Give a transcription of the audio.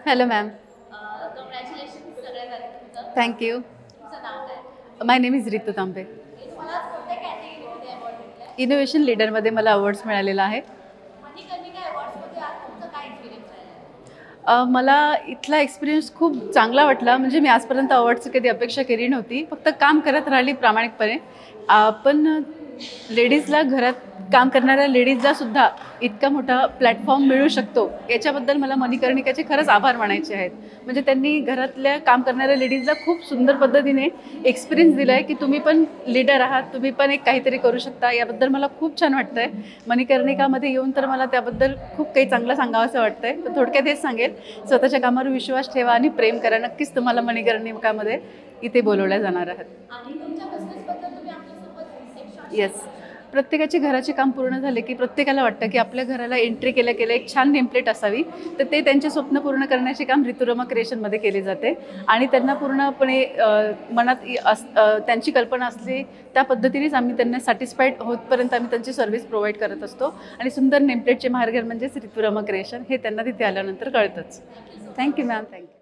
Hello ma'am. Congratulations सगळ्यात आधी तुमचं. थँक्यू. तुमचं नाव काय? माय नेम इज रितू तांबे. तुम्हाला कोणत्या कॅटेगरीमध्ये अवॉर्ड भेटलाय? इनोव्हेशन लीडरमध्ये मला अवॉर्ड्स मिळालेला आहे. मणिकर्णिका अवॉर्ड्समध्ये आज तुमचा काय एक्सपिरियन्स राहिला? मला इथला एक्सपिरियन्स खूप चांगला वाटला. म्हणजे मी आजपर्यंत अवॉर्डची कधी अपेक्षा केली नव्हती. फक्त काम करत राहिली प्रामाणिकपणे. पण लेडीजला घरात काम करणाऱ्या लेडीजला सुद्धा इतका मोठा प्लॅटफॉर्म मिळू शकतो याच्याबद्दल मला मणिकर्णिकाचे खरंच आभार मानायचे आहेत. म्हणजे त्यांनी घरातल्या काम करणाऱ्या लेडीजला खूप सुंदर पद्धतीने एक्सपिरियन्स दिला आहे की तुम्ही पण लीडर आहात, तुम्ही पण एक काहीतरी करू शकता. याबद्दल मला खूप छान वाटतं आहे. मणिकर्णिकामध्ये येऊन तर मला त्याबद्दल खूप काही चांगलं सांगावंसं वाटतं आहे. पण थोडक्यात हेच सांगेल, स्वतःच्या कामावर विश्वास ठेवा आणि प्रेम करा. नक्कीच तुम्हाला मणिकर्णिकामध्ये इथे बोलवल्या जाणार आहात. आणि तुमच्या बिझनेसबद्दल तुम्ही आमच्यासोबत एक शॉर्ट येस. प्रत्येकाचे घराचे काम पूर्ण झाले की प्रत्येकाला वाटतं की आपल्या घराला एंट्री केल्या केल्या एक छान नेमप्लेट असावी. तर ते त्यांचे स्वप्न पूर्ण करण्याचे काम ऋतुरमा क्रिएशनमध्ये केले जाते. आणि त्यांना पूर्णपणे मनात त्यांची कल्पना असली त्या पद्धतीनेच आम्ही त्यांना सॅटिस्फाईड होतपर्यंत आम्ही त्यांची सर्व्हिस प्रोव्हाइड करत असतो. आणि सुंदर नेमप्लेटचे माहेरघर म्हणजेच ऋतुरमा क्रिएशन हे त्यांना तिथे आल्यानंतर कळतंच. Thank you ma'am. थँक्यू.